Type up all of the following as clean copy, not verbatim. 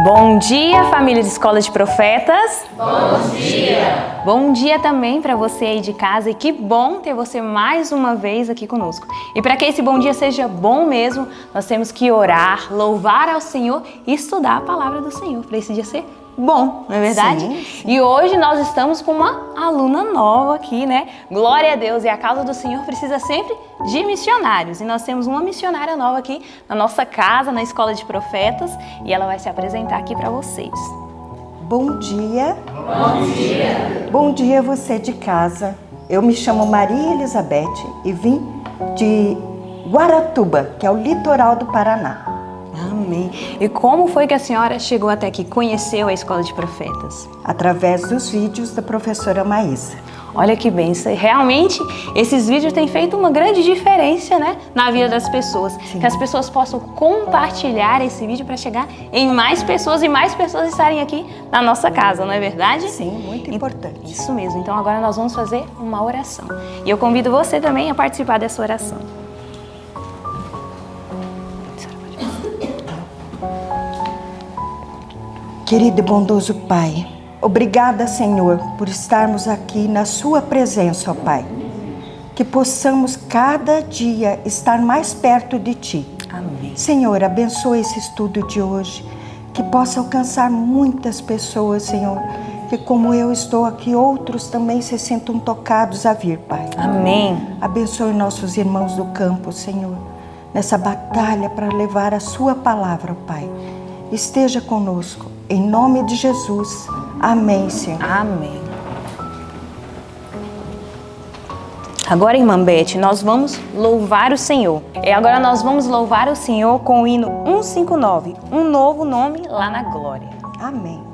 Bom dia, família de Escola de Profetas. Bom dia. Bom dia também para você aí de casa e que bom ter você mais uma vez aqui conosco. E para que esse bom dia seja bom mesmo, nós temos que orar, louvar ao Senhor e estudar a palavra do Senhor para esse dia ser bom, não é verdade? Sim. E hoje nós estamos com uma aluna nova aqui, né? Glória a Deus, e a causa do Senhor precisa sempre de missionários. E nós temos uma missionária nova aqui na nossa casa, na Escola de Profetas, e ela vai se apresentar aqui para vocês. Bom dia. Bom dia. Bom dia você de casa. Eu me chamo Maria Elizabeth e vim de Guaratuba, que é o litoral do Paraná. Amém. E como foi que a senhora chegou até aqui, conheceu a Escola de Profetas? Através dos vídeos da professora Maísa. Olha que bênção. Realmente, esses vídeos têm feito uma grande diferença, né, na vida das pessoas. Sim. Que as pessoas possam compartilhar esse vídeo para chegar em mais pessoas e mais pessoas estarem aqui na nossa casa, não é verdade? Sim, muito importante. Isso mesmo. Então agora nós vamos fazer uma oração. E eu convido você também a participar dessa oração. Querido e bondoso Pai, obrigada, Senhor, por estarmos aqui na Sua presença, ó Pai. Que possamos cada dia estar mais perto de Ti. Amém. Senhor, abençoa esse estudo de hoje, que possa alcançar muitas pessoas, Senhor. Que como eu estou aqui, outros também se sintam tocados a vir, Pai. Amém. Abençoe nossos irmãos do campo, Senhor, nessa batalha para levar a Sua palavra, Pai. Esteja conosco, em nome de Jesus. Amém, Senhor. Amém. Agora, irmã Beth, nós vamos louvar o Senhor. Agora nós vamos louvar o Senhor com o hino 159, um novo nome lá na glória. Amém.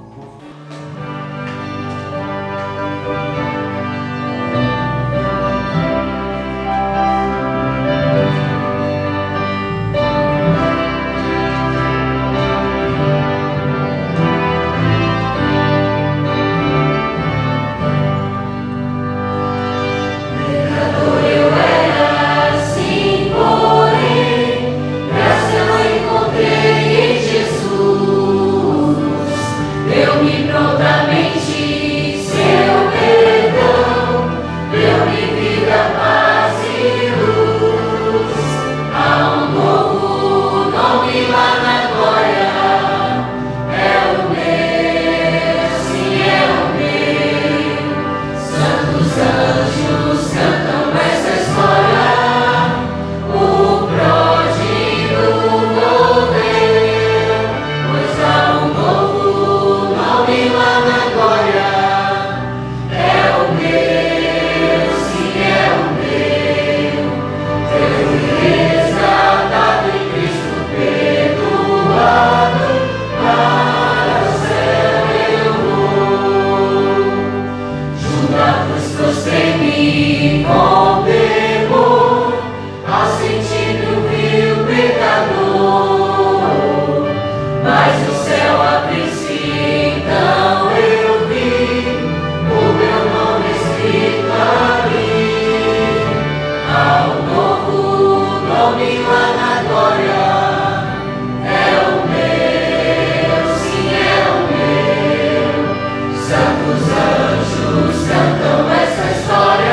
Santos anjos cantam essa história.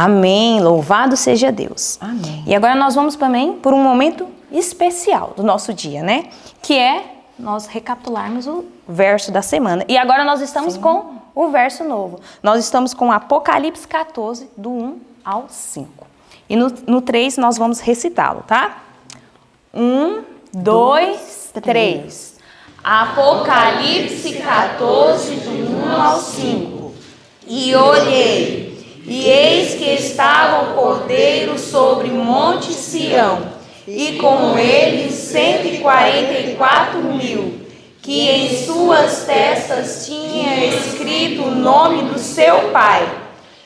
Amém. Louvado seja Deus. Amém. E agora nós vamos também por um momento especial do nosso dia, né? Que é nós recapitularmos o verso da semana. E agora nós estamos com o verso novo. Nós estamos com Apocalipse 14, do 1 ao 5. E no 3 nós vamos recitá-lo, tá? 1, 2, 3. Apocalipse 14, do 1 ao 5. E olhei, e eis que estava o Cordeiro sobre o monte Sião, e com ele 144.000, que em suas testas tinha escrito o nome do seu Pai.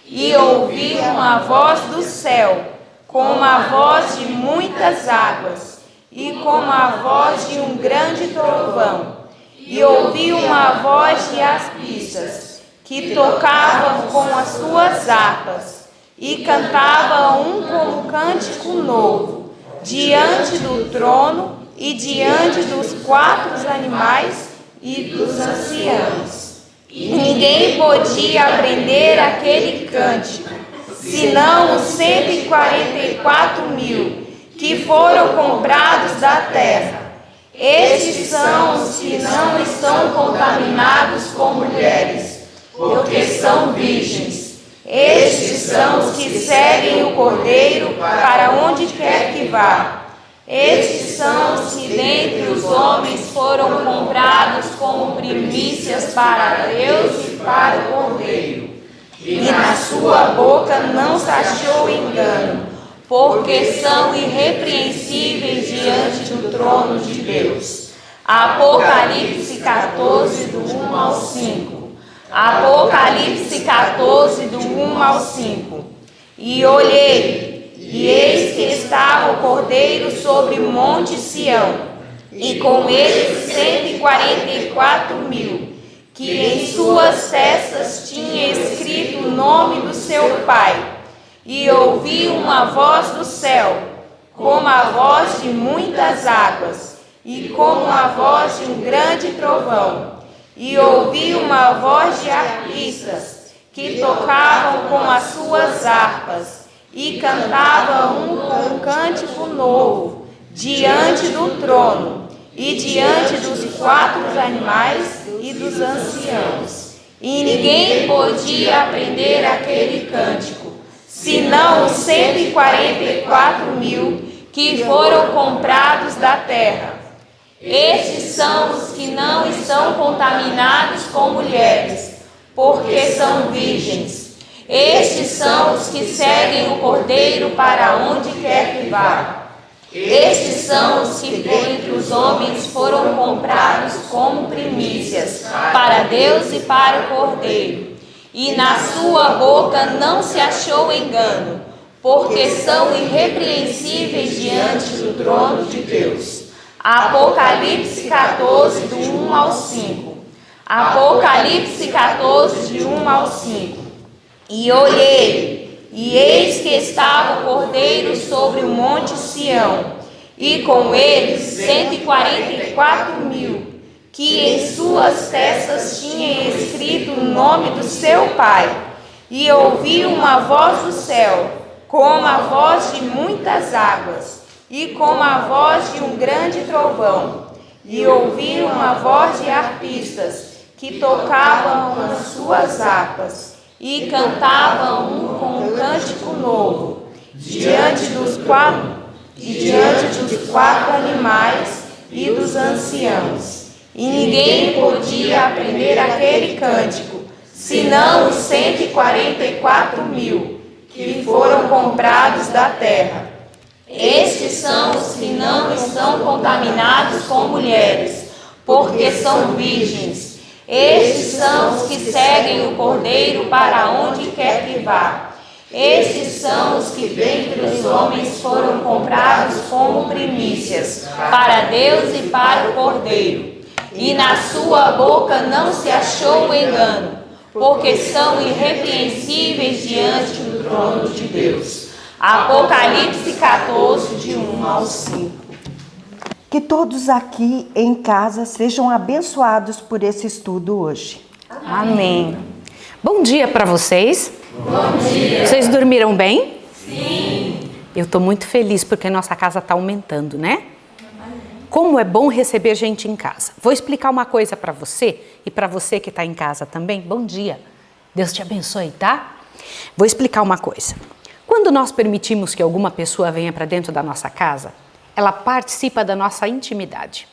E ouvi uma voz do céu, como a voz de muitas águas, e como a voz de um grande trovão. E ouvi uma voz de arpistas, que tocavam com as suas harpas, e cantavam como cântico novo, diante do trono e diante dos 4 animais e dos anciãos. E ninguém podia aprender aquele cântico, senão os 144.000 que foram comprados da terra. Estes são os que não estão contaminados com mulheres, porque são virgens. Estes são os que seguem o Cordeiro para onde quer que vá. Estes são os que dentre os homens foram comprados como primícias para Deus e para o Cordeiro. E na sua boca não se achou engano, porque são irrepreensíveis diante do trono de Deus. Apocalipse 14, do 1 ao 5. Apocalipse 14, do 1 ao 5. E olhei, e eis que estava o Cordeiro sobre o monte Sião, e com ele 144.000, que em suas testas tinha escrito o nome do seu Pai. E ouvi uma voz do céu, como a voz de muitas águas, e como a voz de um grande trovão. E ouvi uma voz de arpistas, que tocavam com as suas harpas, e cantavam um cântico novo, diante do trono, e diante dos 4 animais e dos anciãos. E ninguém podia aprender aquele cântico, senão os 144.000 que foram comprados da terra. Estes são os que não estão contaminados com mulheres, porque são virgens. Estes são os que seguem o Cordeiro para onde quer que vá. Estes são os que dentre os homens foram comprados como primícias para Deus e para o Cordeiro. E na sua boca não se achou engano, porque são irrepreensíveis diante do trono de Deus. Apocalipse 14, do 1 ao 5. Apocalipse 14, de 1 ao 5. E olhei, e eis que estava o Cordeiro sobre o monte Sião, e com ele 144.000, que em suas testas tinha escrito o nome do seu Pai. E ouvi uma voz do céu, como a voz de muitas águas, e como a voz de um grande trovão. E ouvi uma voz de arpistas, que tocavam com as suas harpas, e cantavam com um cântico novo, diante dos 4 animais e dos anciãos. E ninguém podia aprender aquele cântico, senão os 144.000 que foram comprados da terra. Estes são os que não estão contaminados com mulheres, porque são virgens. Estes são os que seguem o Cordeiro para onde quer que vá. Estes são os que dentre os homens foram comprados como primícias para Deus e para o Cordeiro. E na sua boca não se achou engano, porque são irrepreensíveis diante do trono de Deus. Apocalipse 14, de 1 ao 5. Que todos aqui em casa sejam abençoados por esse estudo hoje. Amém. Bom dia para vocês. Bom dia. Vocês dormiram bem? Sim. Eu estou muito feliz porque nossa casa está aumentando, né? Como é bom receber gente em casa. Vou explicar uma coisa para você e para você que está em casa também. Bom dia. Deus te abençoe, tá? Vou explicar uma coisa. Quando nós permitimos que alguma pessoa venha para dentro da nossa casa, ela participa da nossa intimidade.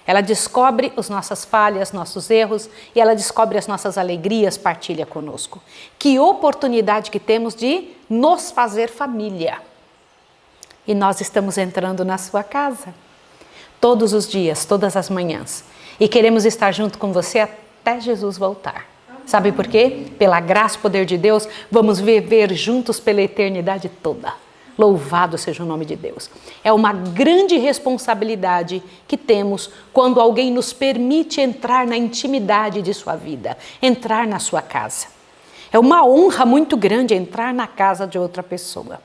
Ela descobre as nossas falhas, nossos erros, e ela descobre as nossas alegrias, partilha conosco. Que oportunidade que temos de nos fazer família. E nós estamos entrando na sua casa. Todos os dias, todas as manhãs. E queremos estar junto com você até Jesus voltar. Sabe por quê? Pela graça e poder de Deus, vamos viver juntos pela eternidade toda. Louvado seja o nome de Deus. É uma grande responsabilidade que temos quando alguém nos permite entrar na intimidade de sua vida, entrar na sua casa. É uma honra muito grande entrar na casa de outra pessoa.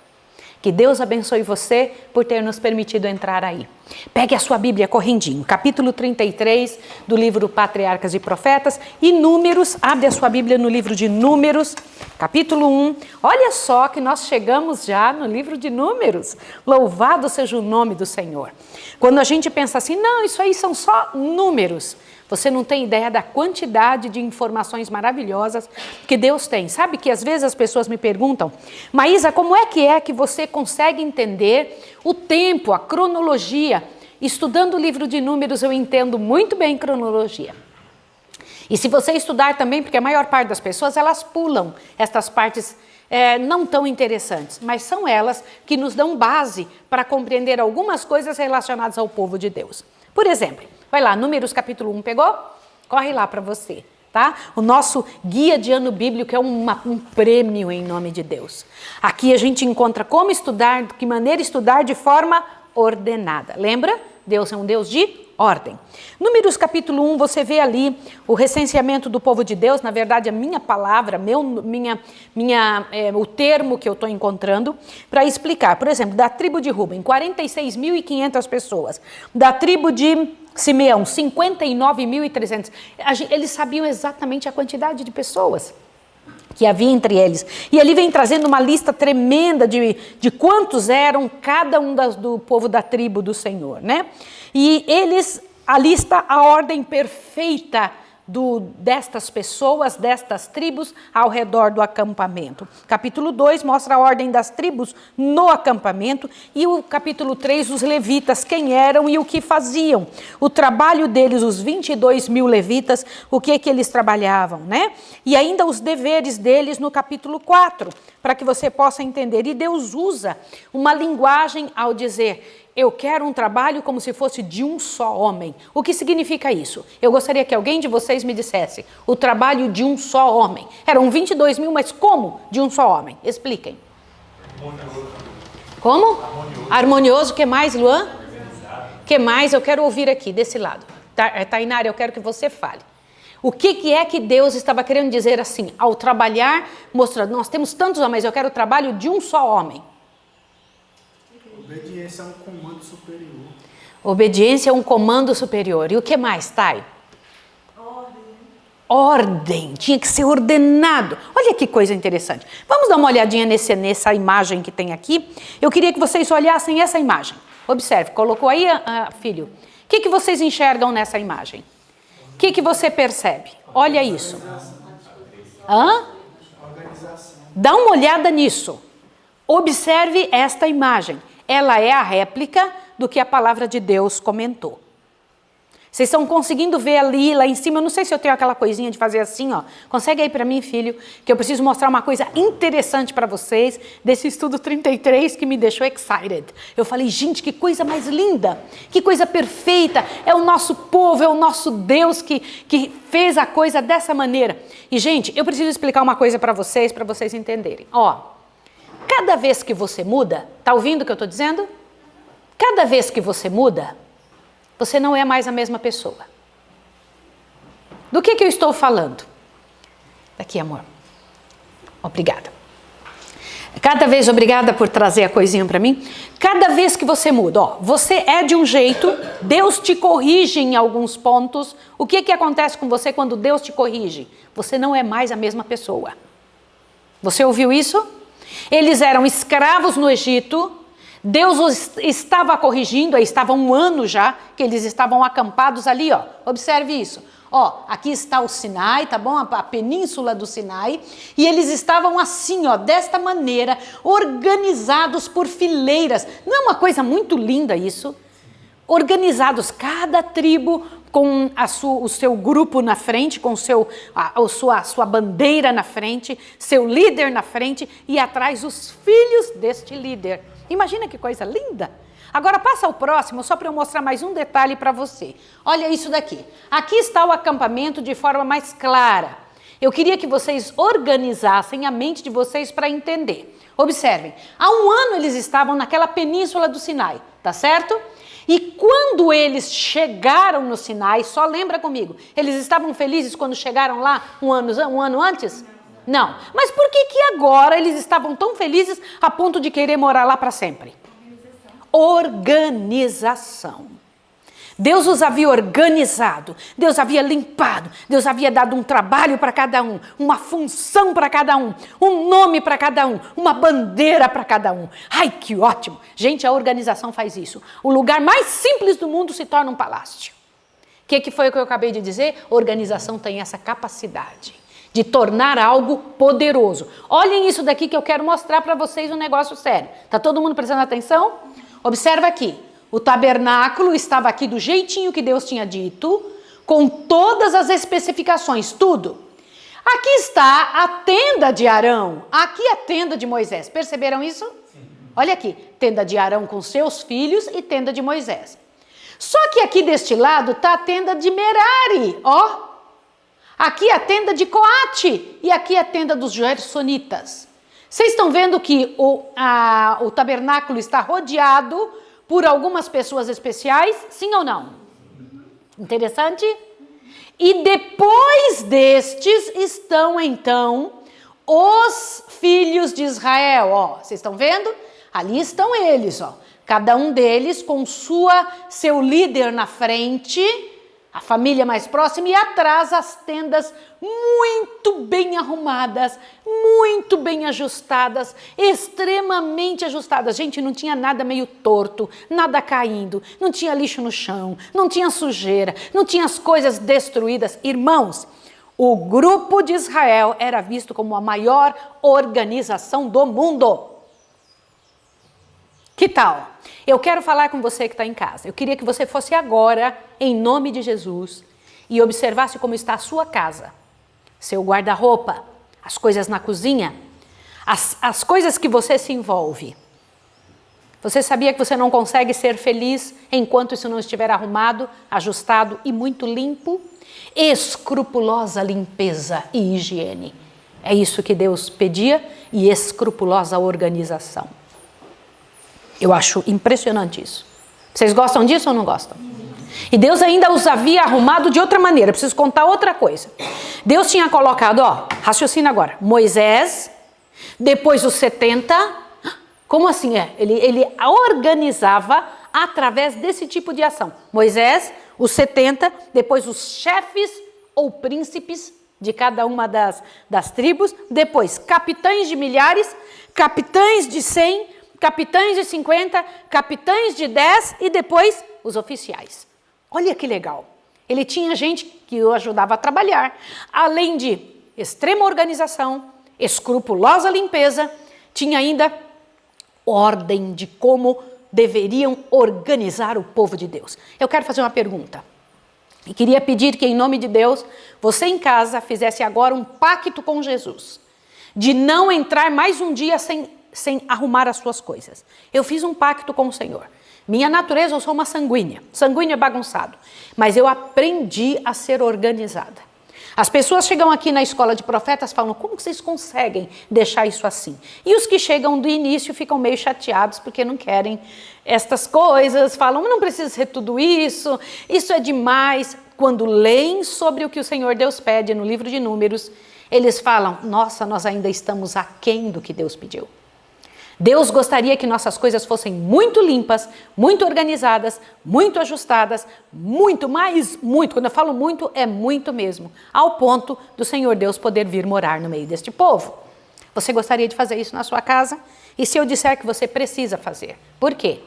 Que Deus abençoe você por ter nos permitido entrar aí. Pegue a sua Bíblia correndinho, capítulo 33 do livro Patriarcas e Profetas e Números. Abre a sua Bíblia no livro de Números, capítulo 1. Olha só que nós chegamos já no livro de Números. Louvado seja o nome do Senhor. Quando a gente pensa assim, não, isso aí são só números. Você não tem ideia da quantidade de informações maravilhosas que Deus tem. Sabe que às vezes as pessoas me perguntam, Maísa, como é que você consegue entender o tempo, a cronologia? Estudando o livro de Números eu entendo muito bem cronologia. E se você estudar também, porque a maior parte das pessoas elas pulam estas partes não tão interessantes, mas são elas que nos dão base para compreender algumas coisas relacionadas ao povo de Deus. Por exemplo, vai lá, Números capítulo 1, pegou? Corre lá para você, tá? O nosso guia de ano bíblico é um prêmio em nome de Deus. Aqui a gente encontra como estudar, de que maneira estudar de forma ordenada. Lembra? Deus é um Deus de ordem. Números capítulo 1, você vê ali o recenseamento do povo de Deus, na verdade a minha palavra, o termo que eu estou encontrando para explicar. Por exemplo, da tribo de Ruben, 46.500 pessoas. Da tribo de Simeão, 59.300. Eles sabiam exatamente a quantidade de pessoas que havia entre eles. E ali vem trazendo uma lista tremenda de quantos eram cada um do povo da tribo do Senhor, né? E eles, a lista, a ordem perfeita destas pessoas, destas tribos ao redor do acampamento. Capítulo 2 mostra a ordem das tribos no acampamento e o capítulo 3 os levitas, quem eram e o que faziam. O trabalho deles, os 22.000 levitas, o que eles trabalhavam, né? E ainda os deveres deles no capítulo 4, para que você possa entender. E Deus usa uma linguagem ao dizer: eu quero um trabalho como se fosse de um só homem. O que significa isso? Eu gostaria que alguém de vocês me dissesse o trabalho de um só homem. Eram 22.000, mas como de um só homem? Expliquem. Harmonioso. Como? Harmonioso. O que mais, Luan? O que mais? Eu quero ouvir aqui, desse lado. Tainara, eu quero que você fale. O que é que Deus estava querendo dizer assim? Ao trabalhar, mostrando, nós temos tantos homens, eu quero o trabalho de um só homem. Obediência a um comando superior. Obediência a um comando superior. E o que mais, Thay? Ordem. Tinha que ser ordenado. Olha que coisa interessante. Vamos dar uma olhadinha nessa imagem que tem aqui. Eu queria que vocês olhassem essa imagem. Observe, colocou aí, filho. O que vocês enxergam nessa imagem? O que você percebe? Olha isso. Dá uma olhada nisso. Observe esta imagem. Ela é a réplica do que a palavra de Deus comentou. Vocês estão conseguindo ver ali, lá em cima, eu não sei se eu tenho aquela coisinha de fazer assim, ó. Consegue aí para mim, filho, que eu preciso mostrar uma coisa interessante para vocês desse estudo 33 que me deixou excited. Eu falei, gente, que coisa mais linda, que coisa perfeita. É o nosso povo, é o nosso Deus que fez a coisa dessa maneira. E, gente, eu preciso explicar uma coisa para vocês entenderem. Ó. Cada vez que você muda, tá ouvindo o que eu estou dizendo? Cada vez que você muda, você não é mais a mesma pessoa. Do que eu estou falando? Daqui, amor. Obrigada. Obrigada por trazer a coisinha para mim. Cada vez que você muda, ó, você é de um jeito, Deus te corrige em alguns pontos. O que acontece com você quando Deus te corrige? Você não é mais a mesma pessoa. Você ouviu isso? Eles eram escravos no Egito, Deus os estava corrigindo, aí estava 1 ano já, que eles estavam acampados ali, ó. Observe isso. Ó, aqui está o Sinai, tá bom? A península do Sinai. E eles estavam assim, ó, desta maneira, organizados por fileiras. Não é uma coisa muito linda isso? Organizados, cada tribo com o seu grupo na frente, com a sua bandeira na frente, seu líder na frente e atrás os filhos deste líder. Imagina que coisa linda! Agora passa ao próximo, só para eu mostrar mais um detalhe para você. Olha isso daqui. Aqui está o acampamento de forma mais clara. Eu queria que vocês organizassem a mente de vocês para entender. Observem, há 1 ano eles estavam naquela península do Sinai, tá certo? E quando eles chegaram no Sinai, só lembra comigo, eles estavam felizes quando chegaram lá um ano antes? Não. Mas por que agora eles estavam tão felizes a ponto de querer morar lá para sempre? Organização. Deus os havia organizado, Deus havia limpado, Deus havia dado um trabalho para cada um, uma função para cada um nome para cada um, uma bandeira para cada um. Ai, que ótimo! Gente, a organização faz isso. O lugar mais simples do mundo se torna um palácio. O que foi o que eu acabei de dizer? Organização tem essa capacidade de tornar algo poderoso. Olhem isso daqui que eu quero mostrar para vocês um negócio sério. Tá todo mundo prestando atenção? Observa aqui. O tabernáculo estava aqui do jeitinho que Deus tinha dito, com todas as especificações, tudo. Aqui está a tenda de Arão, aqui a tenda de Moisés. Perceberam isso? Sim. Olha aqui, tenda de Arão com seus filhos e tenda de Moisés. Só que aqui deste lado está a tenda de Merari, ó. Aqui a tenda de Coate e aqui a tenda dos Gersonitas. Vocês estão vendo que o tabernáculo está rodeado por algumas pessoas especiais, sim ou não? Interessante? E depois destes estão então os filhos de Israel, ó. Vocês estão vendo? Ali estão eles, ó. Cada um deles com seu líder na frente, a família mais próxima, e atrás as tendas muito bem arrumadas, muito bem ajustadas, extremamente ajustadas. Gente, não tinha nada meio torto, nada caindo, não tinha lixo no chão, não tinha sujeira, não tinha as coisas destruídas. Irmãos, o grupo de Israel era visto como a maior organização do mundo. Que tal? Eu quero falar com você que está em casa. Eu queria que você fosse agora, em nome de Jesus, e observasse como está a sua casa. Seu guarda-roupa, as coisas na cozinha, as coisas que você se envolve. Você sabia que você não consegue ser feliz enquanto isso não estiver arrumado, ajustado e muito limpo? Escrupulosa limpeza e higiene. É isso que Deus pedia, e escrupulosa organização. Eu acho impressionante isso. Vocês gostam disso ou não gostam? E Deus ainda os havia arrumado de outra maneira. Preciso contar outra coisa. Deus tinha colocado, ó, raciocina agora, Moisés, depois os 70. Como assim? Ele organizava através desse tipo de ação. Moisés, os 70, depois os chefes ou príncipes de cada uma das tribos, depois capitães de milhares, capitães de 100, capitães de 50, capitães de 10 e depois os oficiais. Olha que legal. Ele tinha gente que o ajudava a trabalhar. Além de extrema organização, escrupulosa limpeza, tinha ainda ordem de como deveriam organizar o povo de Deus. Eu quero fazer uma pergunta. E queria pedir que, em nome de Deus, você em casa fizesse agora um pacto com Jesus. De não entrar mais um dia sem arrumar as suas coisas. Eu fiz um pacto com o Senhor. Minha natureza, eu sou uma sanguínea. Sanguíneo é bagunçado. Mas eu aprendi a ser organizada. As pessoas chegam aqui na escola de profetas e falam, como que vocês conseguem deixar isso assim? E os que chegam do início ficam meio chateados porque não querem estas coisas, falam, não precisa ser tudo isso é demais. Quando leem sobre o que o Senhor Deus pede no livro de Números, eles falam, nossa, nós ainda estamos aquém do que Deus pediu. Deus gostaria que nossas coisas fossem muito limpas, muito organizadas, muito ajustadas, muito. Quando eu falo muito, é muito mesmo. Ao ponto do Senhor Deus poder vir morar no meio deste povo. Você gostaria de fazer isso na sua casa? E se eu disser que você precisa fazer? Por quê?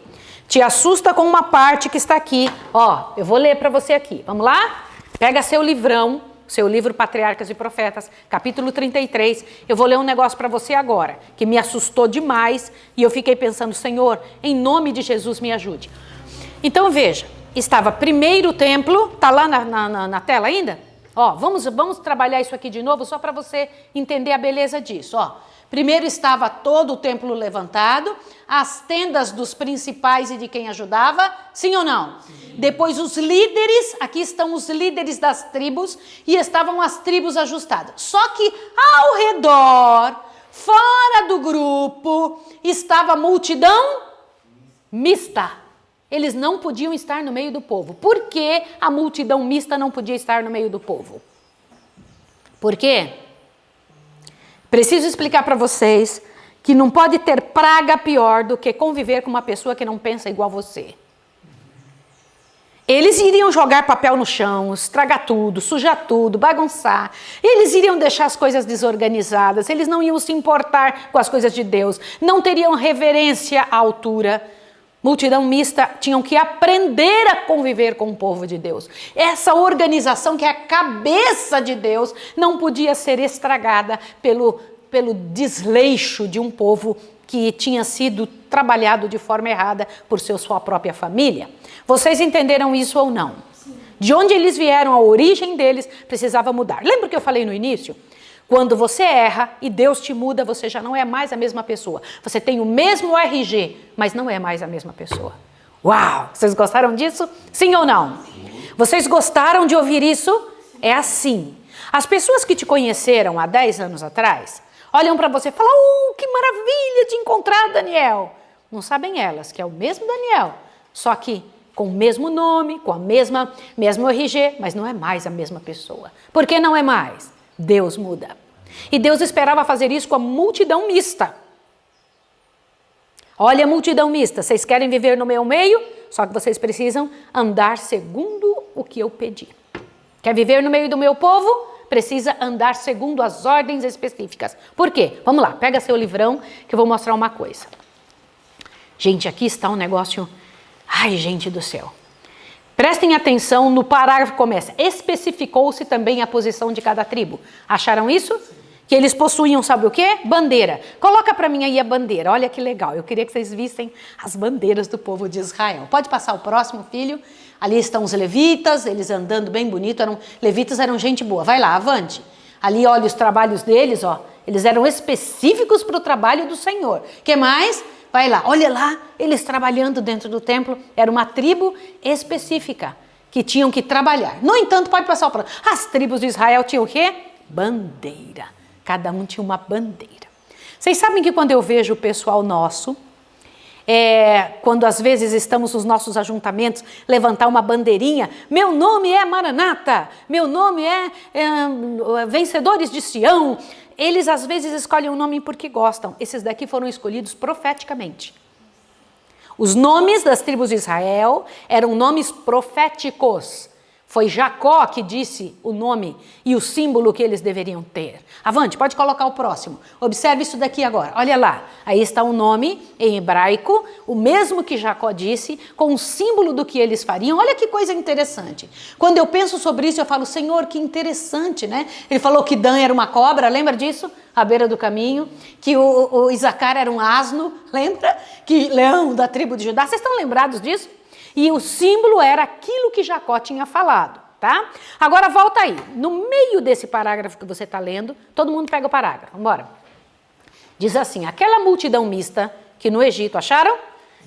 Te assusta com uma parte que está aqui. Ó, eu vou ler para você aqui. Vamos lá? Pega seu livrão, seu livro Patriarcas e Profetas, capítulo 33. Eu vou ler um negócio para você agora, que me assustou demais. E eu fiquei pensando, Senhor, em nome de Jesus, me ajude. Então veja, estava primeiro templo, tá lá na tela ainda? Ó, vamos trabalhar isso aqui de novo, só para você entender a beleza disso, ó. Primeiro estava todo o templo levantado, as tendas dos principais e de quem ajudava, sim ou não? Sim. Depois os líderes, aqui estão os líderes das tribos, e estavam as tribos ajustadas. Só que ao redor, fora do grupo, estava a multidão mista. Eles não podiam estar no meio do povo. Por que a multidão mista não podia estar no meio do povo? Por quê? Preciso explicar para vocês que não pode ter praga pior do que conviver com uma pessoa que não pensa igual você. Eles iriam jogar papel no chão, estragar tudo, sujar tudo, bagunçar. Eles iriam deixar as coisas desorganizadas, eles não iam se importar com as coisas de Deus, não teriam reverência à altura. Multidão mista tinham que aprender a conviver com o povo de Deus. Essa organização que é a cabeça de Deus não podia ser estragada pelo desleixo de um povo que tinha sido trabalhado de forma errada por sua própria família. Vocês entenderam isso ou não? Sim. De onde eles vieram, a origem deles precisava mudar. Lembra que eu falei no início? Quando você erra e Deus te muda, você já não é mais a mesma pessoa. Você tem o mesmo RG, mas não é mais a mesma pessoa. Uau! Vocês gostaram disso? Sim ou não? Sim. Vocês gostaram de ouvir isso? É assim. As pessoas que te conheceram há 10 anos atrás, olham para você e falam, que maravilha te encontrar, Daniel. Não sabem elas que é o mesmo Daniel, só que com o mesmo nome, com a mesmo RG, mas não é mais a mesma pessoa. Por que não é mais? Deus muda. E Deus esperava fazer isso com a multidão mista. Olha a multidão mista, vocês querem viver no meu meio? Só que vocês precisam andar segundo o que eu pedi. Quer viver no meio do meu povo? Precisa andar segundo as ordens específicas. Por quê? Vamos lá, pega seu livrão que eu vou mostrar uma coisa. Gente, aqui está um negócio... Ai, gente do céu. Prestem atenção no parágrafo que começa. Especificou-se também a posição de cada tribo. Acharam isso? Que eles possuíam, sabe o quê? Bandeira. Coloca para mim aí a bandeira. Olha que legal. Eu queria que vocês vissem as bandeiras do povo de Israel. Pode passar o próximo, filho. Ali estão os levitas, eles andando bem bonito. Levitas eram gente boa. Vai lá, avante. Ali, olha os trabalhos deles, ó. Eles eram específicos para o trabalho do Senhor. O que mais? Vai lá, olha lá, eles trabalhando dentro do templo. Era uma tribo específica que tinham que trabalhar. No entanto, pode passar o próximo. As tribos de Israel tinham o quê? Bandeira. Cada um tinha uma bandeira. Vocês sabem que quando eu vejo o pessoal nosso, quando às vezes estamos nos nossos ajuntamentos, levantar uma bandeirinha, meu nome é Maranata, meu nome é Vencedores de Sião. Eles às vezes escolhem um nome porque gostam. Esses daqui foram escolhidos profeticamente. Os nomes das tribos de Israel eram nomes proféticos. Foi Jacó que disse o nome e o símbolo que eles deveriam ter. Avante, pode colocar o próximo. Observe isso daqui agora. Olha lá. Aí está o nome em hebraico, o mesmo que Jacó disse, com o símbolo do que eles fariam. Olha que coisa interessante. Quando eu penso sobre isso, eu falo, Senhor, que interessante, né? Ele falou que Dan era uma cobra, lembra disso? À beira do caminho. Que o Isacar era um asno, lembra? Que leão da tribo de Judá. Vocês estão lembrados disso? E o símbolo era aquilo que Jacó tinha falado, tá? Agora volta aí. No meio desse parágrafo que você está lendo, todo mundo pega o parágrafo. Vamos embora. Diz assim, aquela multidão mista que no Egito, acharam?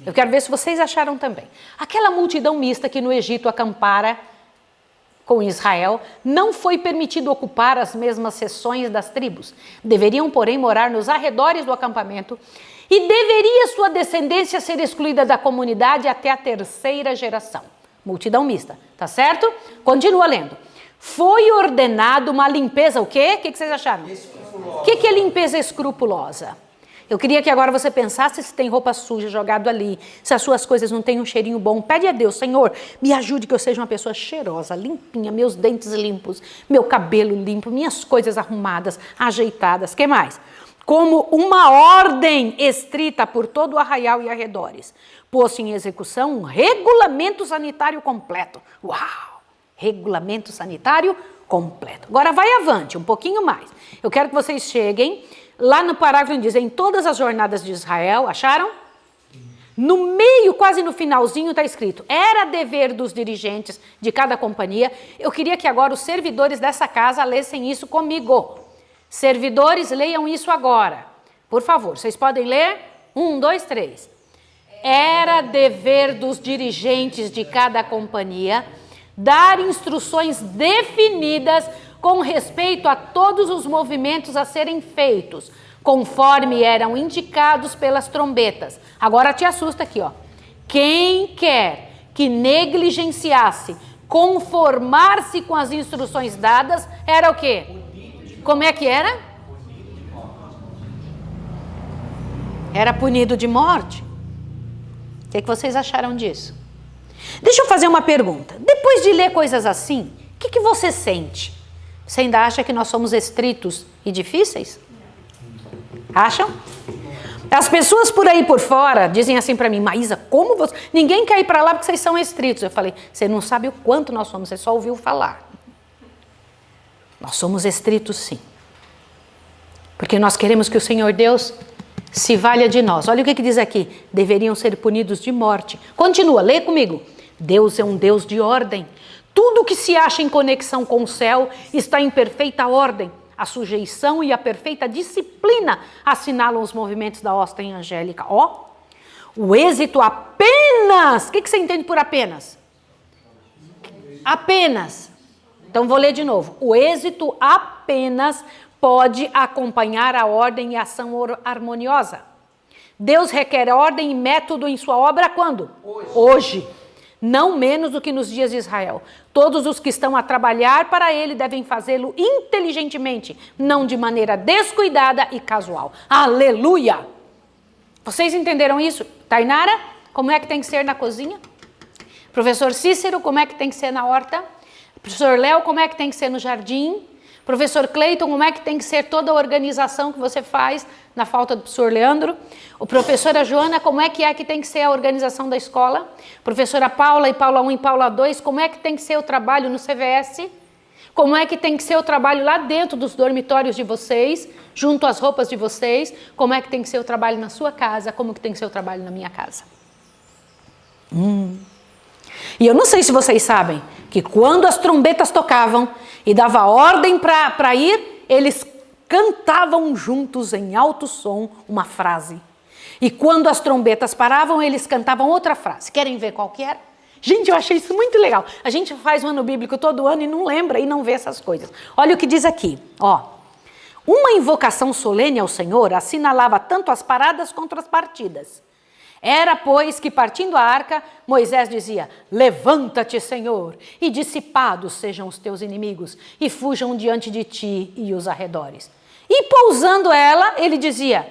Eu quero ver se vocês acharam também. Aquela multidão mista que no Egito acampara com Israel, não foi permitido ocupar as mesmas seções das tribos. Deveriam, porém, morar nos arredores do acampamento e deveria sua descendência ser excluída da comunidade até a 3ª geração. Multidão mista, tá certo? Continua lendo. Foi ordenado uma limpeza, o quê? O que vocês acharam? O que é limpeza escrupulosa? Eu queria que agora você pensasse se tem roupa suja jogado ali, se as suas coisas não têm um cheirinho bom. Pede a Deus, Senhor, me ajude que eu seja uma pessoa cheirosa, limpinha, meus dentes limpos, meu cabelo limpo, minhas coisas arrumadas, ajeitadas. O que mais? como uma ordem estrita por todo o arraial e arredores, pôs em execução um regulamento sanitário completo. Uau! Regulamento sanitário completo. Agora vai avante, um pouquinho mais. Eu quero que vocês cheguem lá no parágrafo onde diz, em todas as jornadas de Israel, acharam? No meio, quase no finalzinho, está escrito, era dever dos dirigentes de cada companhia. Eu queria que agora os servidores dessa casa lessem isso comigo. Servidores, leiam isso agora. Por favor, vocês podem ler? 1, 2, 3. Era dever dos dirigentes de cada companhia dar instruções definidas com respeito a todos os movimentos a serem feitos, conforme eram indicados pelas trombetas. Agora te assusta aqui, ó. Quem quer que negligenciasse conformar-se com as instruções dadas, era o quê? Como é que era? Era punido de morte. O que vocês acharam disso? Deixa eu fazer uma pergunta. Depois de ler coisas assim, o que você sente? Você ainda acha que nós somos estritos e difíceis? Acham? As pessoas por aí por fora dizem assim para mim, Maísa, como você... Ninguém quer ir para lá porque vocês são estritos. Eu falei, você não sabe o quanto nós somos, você só ouviu falar. Nós somos estritos sim. Porque nós queremos que o Senhor Deus se valha de nós. Olha o que diz aqui, deveriam ser punidos de morte. Continua, lê comigo. Deus é um Deus de ordem. Tudo que se acha em conexão com o céu está em perfeita ordem. A sujeição e a perfeita disciplina assinalam os movimentos da hóstia angélica. Ó, o êxito apenas... O que você entende por apenas? Apenas. Então vou ler de novo. O êxito apenas pode acompanhar a ordem e a ação harmoniosa. Deus requer ordem e método em sua obra quando? Hoje. Não menos do que nos dias de Israel. Todos os que estão a trabalhar para ele devem fazê-lo inteligentemente, não de maneira descuidada e casual. Aleluia! Vocês entenderam isso? Tainara, como é que tem que ser na cozinha? Professor Cícero, como é que tem que ser na horta? Professor Léo, como é que tem que ser no jardim? Professor Cleiton, como é que tem que ser toda a organização que você faz na falta do professor Leandro? O professora Joana, como é que tem que ser a organização da escola? Professora Paula e Paula 1 e Paula 2, como é que tem que ser o trabalho no CVS? Como é que tem que ser o trabalho lá dentro dos dormitórios de vocês, junto às roupas de vocês? Como é que tem que ser o trabalho na sua casa? Como que tem que ser o trabalho na minha casa? E eu não sei se vocês sabem que quando as trombetas tocavam e dava ordem para ir, eles cantavam juntos em alto som uma frase. E quando as trombetas paravam, eles cantavam outra frase. Querem ver qual que era? Gente, eu achei isso muito legal. A gente faz um ano bíblico todo ano e não lembra e não vê essas coisas. Olha o que diz aqui, ó. Uma invocação solene ao Senhor assinalava tanto as paradas quanto as partidas. Era, pois, que partindo a arca, Moisés dizia, levanta-te, Senhor, e dissipados sejam os teus inimigos, e fujam diante de ti e os arredores. E pousando ela, ele dizia,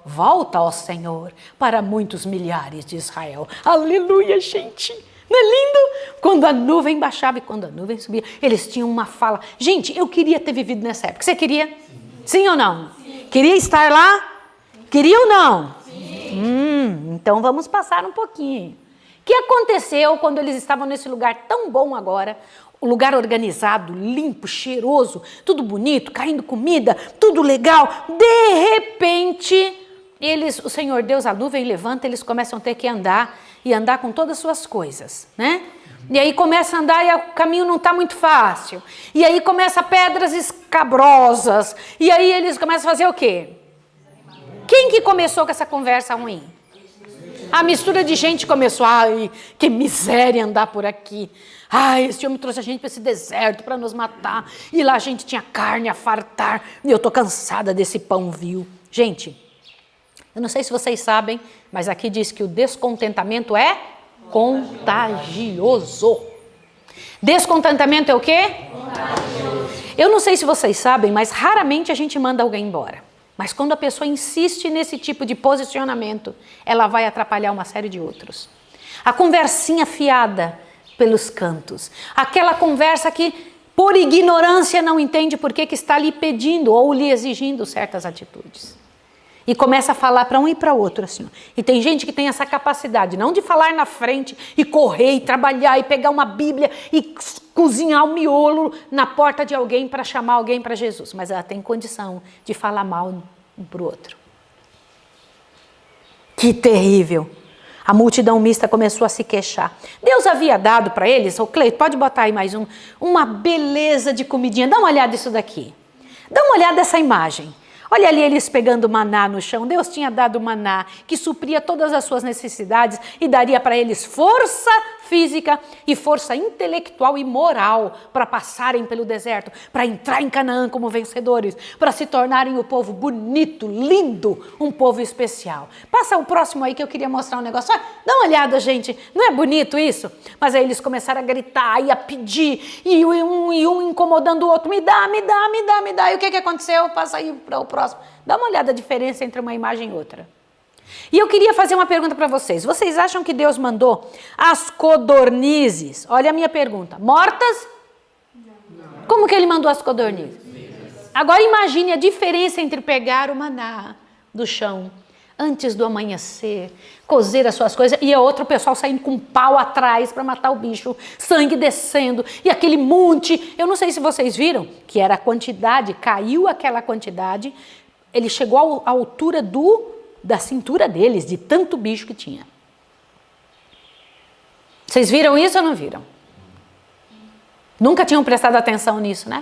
volta, ó Senhor, para muitos milhares de Israel. Aleluia, gente! Não é lindo? Quando a nuvem baixava e quando a nuvem subia, eles tinham uma fala. Gente, eu queria ter vivido nessa época. Você queria? Sim ou não? Sim. Queria estar lá? Queria ou não? Então vamos passar um pouquinho. O que aconteceu quando eles estavam nesse lugar tão bom agora? O lugar organizado, limpo, cheiroso, tudo bonito, caindo comida, tudo legal. De repente, o Senhor Deus, a nuvem levanta, eles começam a ter que andar e andar com todas as suas coisas, né? E aí começa a andar e o caminho não está muito fácil. E aí começa pedras escabrosas. E aí eles começam a fazer o quê? Quem que começou com essa conversa ruim? A mistura de gente começou. Ai, que miséria andar por aqui. Ai, esse homem trouxe a gente para esse deserto para nos matar. E lá a gente tinha carne a fartar. E eu estou cansada desse pão vil. Gente, eu não sei se vocês sabem, mas aqui diz que o descontentamento é contagioso. Descontentamento é o quê? Contagioso. Eu não sei se vocês sabem, mas raramente a gente manda alguém embora. Mas quando a pessoa insiste nesse tipo de posicionamento, ela vai atrapalhar uma série de outros. A conversinha fiada pelos cantos. Aquela conversa que, por ignorância, não entende por que está lhe pedindo ou lhe exigindo certas atitudes. E começa a falar para um e para outro assim. E tem gente que tem essa capacidade, não de falar na frente e correr e trabalhar e pegar uma Bíblia e cozinhar o miolo na porta de alguém para chamar alguém para Jesus. Mas ela tem condição de falar mal um para o outro. Que terrível. A multidão mista começou a se queixar. Deus havia dado para eles, Cleito, pode botar aí mais uma beleza de comidinha. Dá uma olhada nisso daqui. Dá uma olhada nessa imagem. Olha ali eles pegando maná no chão. Deus tinha dado maná que supria todas as suas necessidades e daria para eles força física e força intelectual e moral para passarem pelo deserto, para entrar em Canaã como vencedores, para se tornarem o povo bonito, lindo, um povo especial. Passa o próximo aí que eu queria mostrar um negócio. Dá uma olhada, gente. Não é bonito isso? Mas aí eles começaram a gritar e a pedir e um incomodando o outro. Me dá, me dá, me dá, me dá. E o que aconteceu? Passa aí para o próximo. Dá uma olhada a diferença entre uma imagem e outra. E eu queria fazer uma pergunta para vocês. Vocês acham que Deus mandou as codornizes? Olha a minha pergunta. Mortas? Não. Como que ele mandou as codornizes? Agora imagine a diferença entre pegar o maná do chão antes do amanhecer, cozer as suas coisas, e a outro pessoal saindo com um pau atrás para matar o bicho, sangue descendo, e aquele monte. Eu não sei se vocês viram que era a quantidade, caiu aquela quantidade, ele chegou à altura da cintura deles, de tanto bicho que tinha. Vocês viram isso ou não viram? Nunca tinham prestado atenção nisso, né?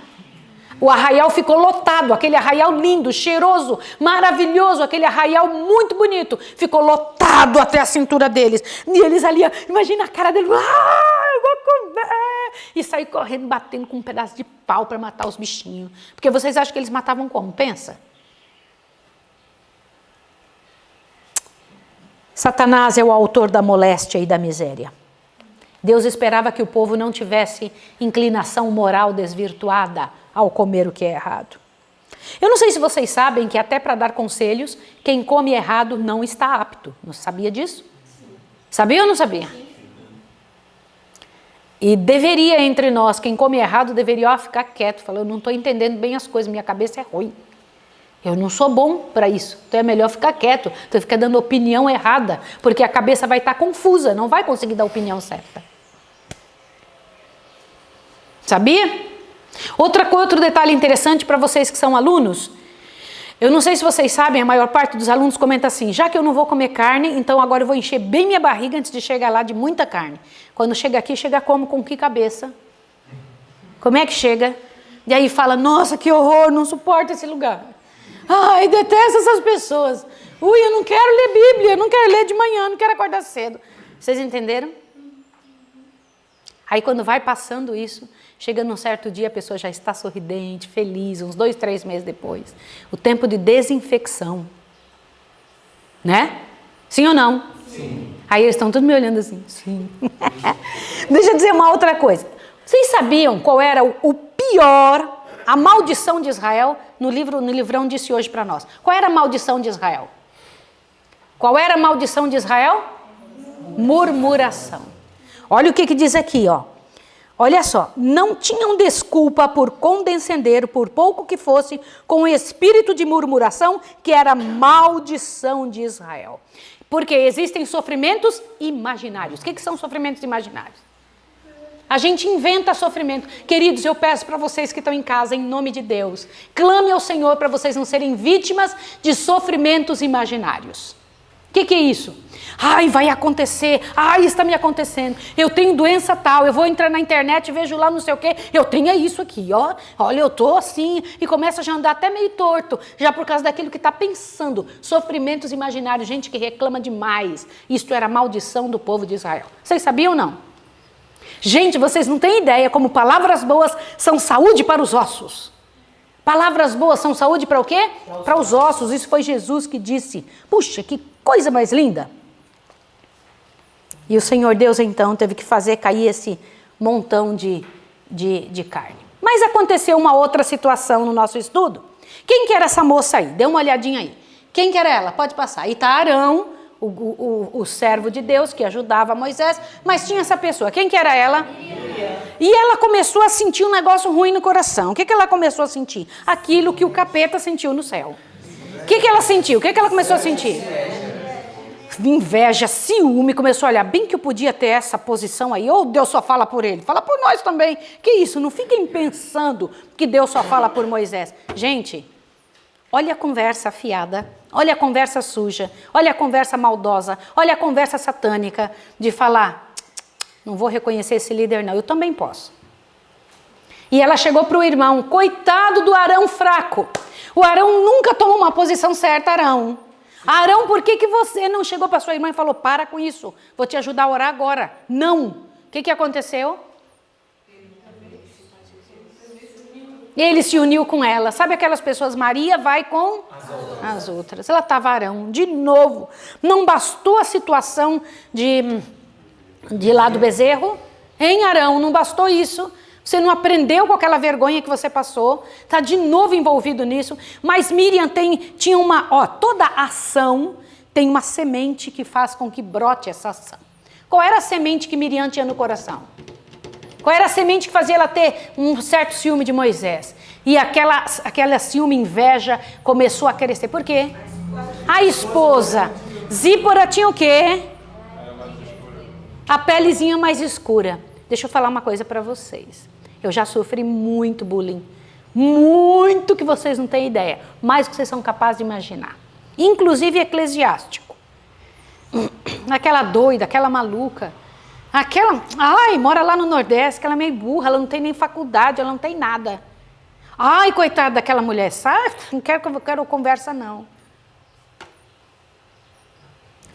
O arraial ficou lotado, aquele arraial lindo, cheiroso, maravilhoso, aquele arraial muito bonito, ficou lotado até a cintura deles. E eles ali, imagina a cara deles, eu vou comer! E sair correndo, batendo com um pedaço de pau para matar os bichinhos. Porque vocês acham que eles matavam como? Pensa. Satanás é o autor da moléstia e da miséria. Deus esperava que o povo não tivesse inclinação moral desvirtuada ao comer o que é errado. Eu não sei se vocês sabem que até para dar conselhos, quem come errado não está apto. Não sabia disso? Sabia ou não sabia? E deveria entre nós, quem come errado deveria ficar quieto, falar, eu não estou entendendo bem as coisas, minha cabeça é ruim. Eu não sou bom para isso, então é melhor ficar quieto, então ficar dando opinião errada, porque a cabeça vai estar confusa, não vai conseguir dar a opinião certa. Sabia? Outro detalhe interessante para vocês que são alunos, eu não sei se vocês sabem, a maior parte dos alunos comenta assim, já que eu não vou comer carne, então agora eu vou encher bem minha barriga antes de chegar lá de muita carne. Quando chega aqui, chega como? Com que cabeça? Como é que chega? E aí fala, nossa, que horror, não suporto esse lugar. Ai, detesto essas pessoas. Ui, eu não quero ler Bíblia, eu não quero ler de manhã, não quero acordar cedo. Vocês entenderam? Aí quando vai passando isso, chega num certo dia, a pessoa já está sorridente, feliz, uns 2, 3 meses depois. O tempo de desinfecção. Né? Sim ou não? Sim. Aí eles estão todos me olhando assim, sim. Deixa eu dizer uma outra coisa. Vocês sabiam qual era o pior... A maldição de Israel, no livrão disse hoje para nós. Qual era a maldição de Israel? Qual era a maldição de Israel? Murmuração. Olha o que diz aqui, ó. Olha só. Não tinham desculpa por condescender, por pouco que fosse, com o espírito de murmuração, que era a maldição de Israel. Porque existem sofrimentos imaginários. O que são sofrimentos imaginários? A gente inventa sofrimento. Queridos, eu peço para vocês que estão em casa, em nome de Deus, clame ao Senhor para vocês não serem vítimas de sofrimentos imaginários. O que é isso? Ai, vai acontecer. Ai, está me acontecendo. Eu tenho doença tal. Eu vou entrar na internet e vejo lá não sei o quê. Eu tenho isso aqui, ó. Olha, eu estou assim. E começa a já andar até meio torto. Já por causa daquilo que está pensando. Sofrimentos imaginários. Gente que reclama demais. Isto era a maldição do povo de Israel. Vocês sabiam ou não? Gente, vocês não têm ideia como palavras boas são saúde para os ossos. Palavras boas são saúde para o quê? Para os ossos. Isso foi Jesus que disse. Puxa, que coisa mais linda. E o Senhor Deus, então, teve que fazer cair esse montão de carne. Mas aconteceu uma outra situação no nosso estudo. Quem que era essa moça aí? Dê uma olhadinha aí. Quem que era ela? Pode passar. Aí está Arão, o servo de Deus que ajudava Moisés, mas tinha essa pessoa. Quem que era ela? E ela começou a sentir um negócio ruim no coração. O que ela começou a sentir? Aquilo que o capeta sentiu no céu. que ela sentiu? O que ela começou a sentir? Inveja, ciúme, começou a olhar, bem que eu podia ter essa posição aí, ou Deus só fala por ele, fala por nós também. Que isso, não fiquem pensando que Deus só fala por Moisés. Gente, olha a conversa afiada, olha a conversa suja, olha a conversa maldosa, olha a conversa satânica de falar, não vou reconhecer esse líder não, eu também posso. E ela chegou para o irmão, coitado do Arão fraco, o Arão nunca tomou uma posição certa, Arão. Arão, por que você não chegou para sua irmã e falou, para com isso, vou te ajudar a orar agora? Não. O que aconteceu? Ele se uniu com ela. Sabe aquelas pessoas, Maria vai com as outras. Ela estava Arão, de novo. Não bastou a situação de lá do bezerro? Em Arão, não bastou isso. Você não aprendeu com aquela vergonha que você passou, está de novo envolvido nisso, mas Miriam tinha uma, toda ação tem uma semente que faz com que brote essa ação. Qual era a semente que Miriam tinha no coração? Qual era a semente que fazia ela ter um certo ciúme de Moisés? E aquela ciúme, inveja começou a crescer. Por quê? A esposa. Zípora tinha o quê? A pelezinha mais escura. Deixa eu falar uma coisa para vocês. Eu já sofri muito bullying, muito que vocês não têm ideia, mais que vocês são capazes de imaginar, inclusive eclesiástico. Aquela doida, aquela maluca, mora lá no Nordeste, aquela meio burra, ela não tem nem faculdade, ela não tem nada. Ai, coitada daquela mulher, sabe? Não quero conversa não.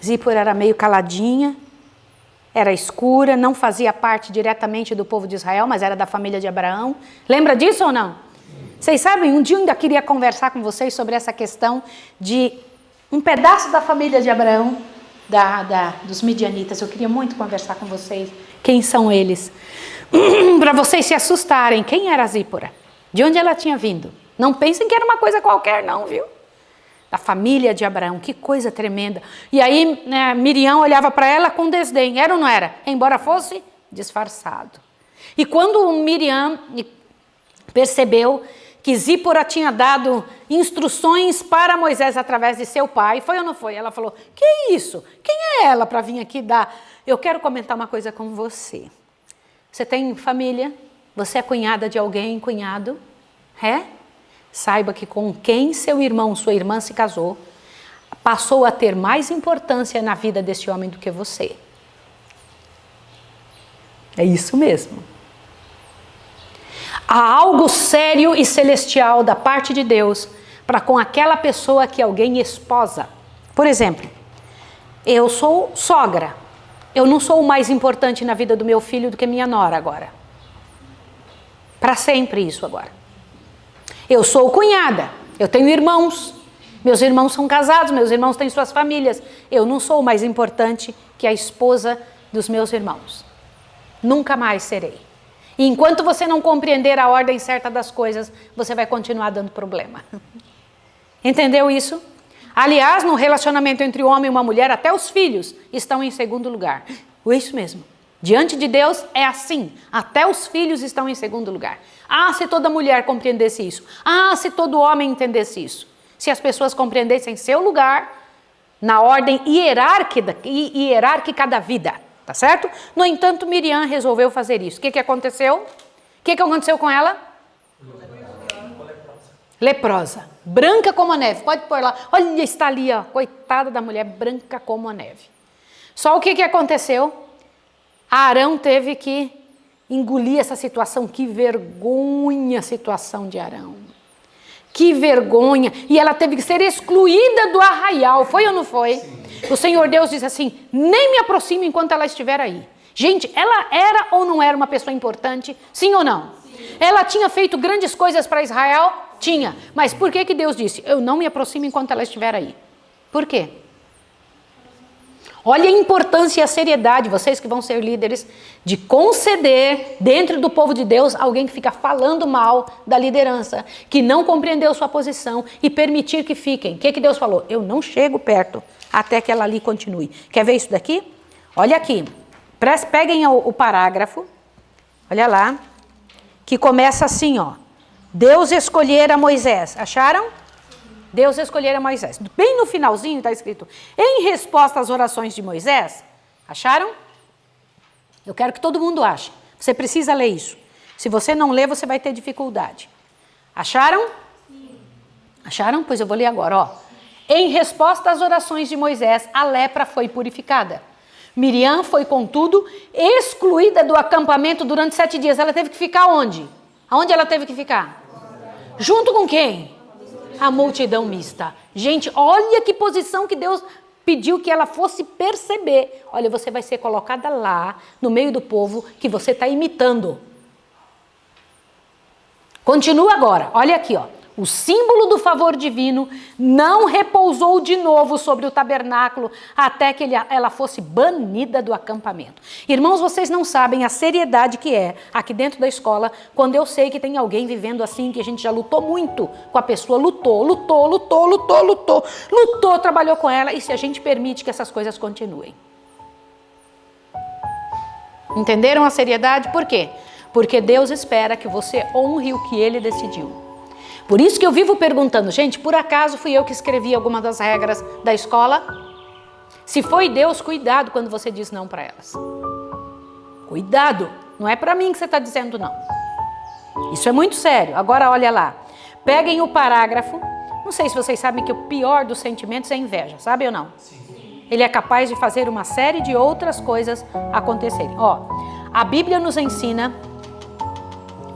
Zípora era meio caladinha, era escura, não fazia parte diretamente do povo de Israel, mas era da família de Abraão. Lembra disso ou não? Vocês sabem, um dia eu ainda queria conversar com vocês sobre essa questão de um pedaço da família de Abraão, dos midianitas. Eu queria muito conversar com vocês. Quem são eles? Para vocês se assustarem. Quem era Zípora? De onde ela tinha vindo? Não pensem que era uma coisa qualquer não, viu? Da família de Abraão, que coisa tremenda. E aí Miriam olhava para ela com desdém, era ou não era? Embora fosse disfarçado. E quando Miriam percebeu que Zípora tinha dado instruções para Moisés através de seu pai, foi ou não foi? Ela falou, que é isso? Quem é ela para vir aqui dar? Eu quero comentar uma coisa com você. Você tem família? Você é cunhada de alguém, cunhado? Saiba que com quem seu irmão, sua irmã se casou, passou a ter mais importância na vida desse homem do que você. É isso mesmo. Há algo sério e celestial da parte de Deus para com aquela pessoa que alguém esposa. Por exemplo, eu sou sogra. Eu não sou o mais importante na vida do meu filho do que minha nora agora. Para sempre isso agora. Eu sou cunhada, eu tenho irmãos, meus irmãos são casados, meus irmãos têm suas famílias. Eu não sou mais importante que a esposa dos meus irmãos. Nunca mais serei. E enquanto você não compreender a ordem certa das coisas, você vai continuar dando problema. Entendeu isso? Aliás, no relacionamento entre o homem e uma mulher, até os filhos estão em segundo lugar. Isso mesmo. Diante de Deus é assim, até os filhos estão em segundo lugar. Se toda mulher compreendesse isso. Se todo homem entendesse isso. Se as pessoas compreendessem seu lugar na ordem hierárquica da vida, tá certo? No entanto, Miriam resolveu fazer isso. O que aconteceu? O que aconteceu com ela? Leprosa. Branca como a neve. Pode pôr lá. Olha, está ali, ó. Coitada da mulher, branca como a neve. Só o que aconteceu? Arão teve que engolir essa situação. Que vergonha a situação de Arão. Que vergonha. E ela teve que ser excluída do arraial. Foi ou não foi? Sim. O Senhor Deus disse assim, nem me aproximo enquanto ela estiver aí. Gente, ela era ou não era uma pessoa importante? Sim ou não? Sim. Ela tinha feito grandes coisas para Israel? Tinha. Mas por que Deus disse, eu não me aproximo enquanto ela estiver aí? Por quê? Olha a importância e a seriedade, vocês que vão ser líderes, de conceder dentro do povo de Deus alguém que fica falando mal da liderança, que não compreendeu sua posição e permitir que fiquem. O que Deus falou? Eu não chego perto até que ela ali continue. Quer ver isso daqui? Olha aqui. Peguem o parágrafo, olha lá, que começa assim, ó. Deus escolhera Moisés. Acharam? Deus escolhera Moisés. Bem no finalzinho está escrito, em resposta às orações de Moisés. Acharam? Eu quero que todo mundo ache. Você precisa ler isso. Se você não ler, você vai ter dificuldade. Acharam? Sim. Acharam? Pois eu vou ler agora, ó. Em resposta às orações de Moisés, a lepra foi purificada. Miriam foi, contudo, excluída do acampamento durante 7 dias. Ela teve que ficar onde? Aonde ela teve que ficar? Junto com quem? A multidão mista. Gente, olha que posição que Deus pediu que ela fosse perceber. Olha, você vai ser colocada lá, no meio do povo que você está imitando. Continua agora, olha aqui, ó. O símbolo do favor divino não repousou de novo sobre o tabernáculo até que ela fosse banida do acampamento. Irmãos, vocês não sabem a seriedade que é aqui dentro da escola, quando eu sei que tem alguém vivendo assim, que a gente já lutou muito com a pessoa, lutou, trabalhou com ela, e se a gente permite que essas coisas continuem. Entenderam a seriedade? Por quê? Porque Deus espera que você honre o que Ele decidiu. Por isso que eu vivo perguntando, gente, por acaso fui eu que escrevi alguma das regras da escola? Se foi Deus, cuidado quando você diz não para elas. Cuidado, não é para mim que você está dizendo não. Isso é muito sério. Agora olha lá, peguem o parágrafo. Não sei se vocês sabem que o pior dos sentimentos é a inveja, sabe ou não? Sim. Ele é capaz de fazer uma série de outras coisas acontecerem. Ó, a Bíblia nos ensina,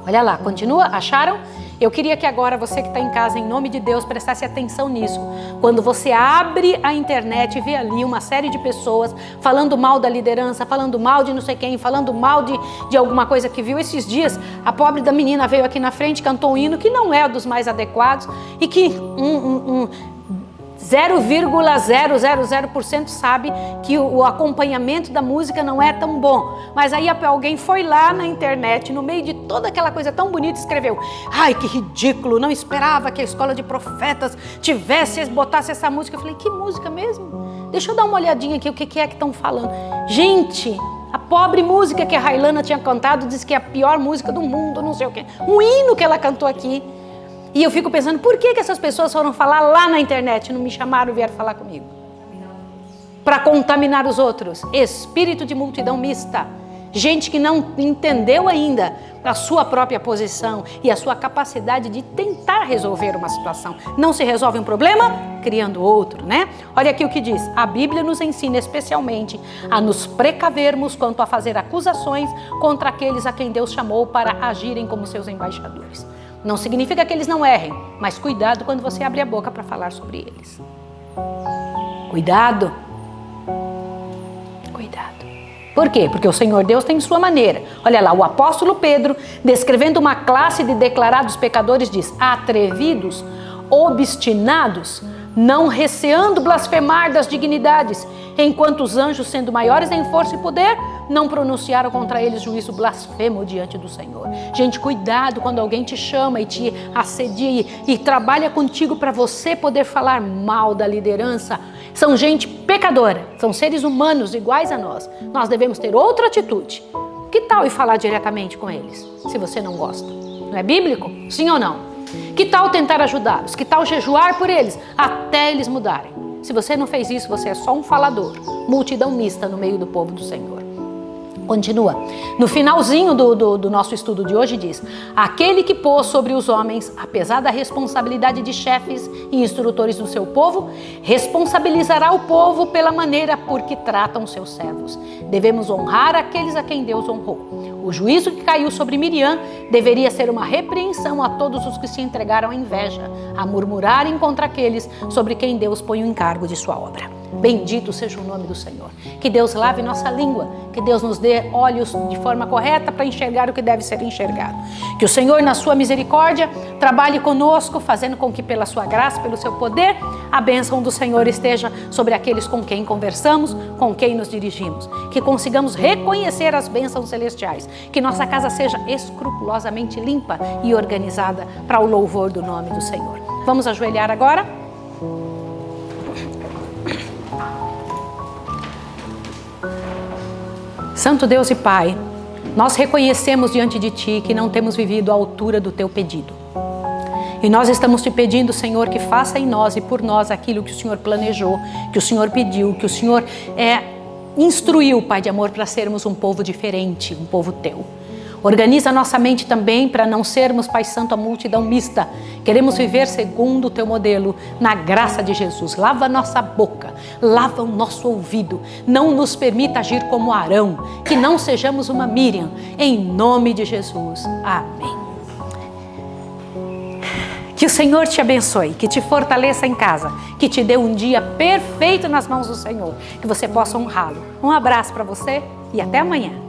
olha lá, continua, acharam? Eu queria que agora você que está em casa, em nome de Deus, prestasse atenção nisso. Quando você abre a internet e vê ali uma série de pessoas falando mal da liderança, falando mal de não sei quem, falando mal de alguma coisa que viu esses dias, a pobre da menina veio aqui na frente, cantou um hino que não é dos mais adequados e que 0,000% sabe que o acompanhamento da música não é tão bom. Mas aí alguém foi lá na internet, no meio de toda aquela coisa tão bonita, e escreveu: ai, que ridículo, não esperava que a escola de profetas botasse essa música. Eu falei: que música mesmo? Deixa eu dar uma olhadinha aqui, o que é que estão falando. Gente, a pobre música que a Railana tinha cantado, diz que é a pior música do mundo, não sei o quê. Um hino que ela cantou aqui. E eu fico pensando, por que essas pessoas foram falar lá na internet, não me chamaram e vieram falar comigo? Para contaminar os outros. Espírito de multidão mista. Gente que não entendeu ainda a sua própria posição e a sua capacidade de tentar resolver uma situação. Não se resolve um problema criando outro, né? Olha aqui o que diz. A Bíblia nos ensina especialmente a nos precavermos quanto a fazer acusações contra aqueles a quem Deus chamou para agirem como seus embaixadores. Não significa que eles não errem, mas cuidado quando você abre a boca para falar sobre eles. Cuidado. Cuidado. Por quê? Porque o Senhor Deus tem sua maneira. Olha lá, o apóstolo Pedro, descrevendo uma classe de declarados pecadores, diz: atrevidos, obstinados, não receando blasfemar das dignidades, enquanto os anjos, sendo maiores em força e poder, não pronunciaram contra eles juízo blasfemo diante do Senhor. Gente, cuidado quando alguém te chama e te assedia e trabalha contigo para você poder falar mal da liderança. São gente pecadora, são seres humanos iguais a nós. Nós devemos ter outra atitude. Que tal ir falar diretamente com eles, se você não gosta? Não é bíblico? Sim ou não? Que tal tentar ajudá-los? Que tal jejuar por eles até eles mudarem? Se você não fez isso, você é só um falador. Multidão mista no meio do povo do Senhor. Continua. No finalzinho do nosso estudo de hoje diz: aquele que pôs sobre os homens, apesar da responsabilidade de chefes e instrutores do seu povo, responsabilizará o povo pela maneira por que tratam seus servos. Devemos honrar aqueles a quem Deus honrou. O juízo que caiu sobre Miriam deveria ser uma repreensão a todos os que se entregaram à inveja, a murmurarem contra aqueles sobre quem Deus põe o encargo de sua obra. Bendito seja o nome do Senhor. Que Deus lave nossa língua, que Deus nos dê olhos de forma correta para enxergar o que deve ser enxergado. Que o Senhor, na sua misericórdia, trabalhe conosco, fazendo com que pela sua graça, pelo seu poder, a bênção do Senhor esteja sobre aqueles com quem conversamos, com quem nos dirigimos. Que consigamos reconhecer as bênçãos celestiais. Que nossa casa seja escrupulosamente limpa e organizada para o louvor do nome do Senhor. Vamos ajoelhar agora? Santo Deus e Pai, nós reconhecemos diante de Ti que não temos vivido à altura do Teu pedido. E nós estamos te pedindo, Senhor, que faça em nós e por nós aquilo que o Senhor planejou, que o Senhor pediu, que o Senhor instruiu, Pai de amor, para sermos um povo diferente, um povo teu. Organiza a nossa mente também para não sermos, Pai Santo, a multidão mista. Queremos viver segundo o teu modelo, na graça de Jesus. Lava a nossa boca, lava o nosso ouvido. Não nos permita agir como Arão, que não sejamos uma Miriam. Em nome de Jesus. Amém. Que o Senhor te abençoe, que te fortaleça em casa, que te dê um dia perfeito nas mãos do Senhor, que você possa honrá-lo. Um abraço para você e até amanhã.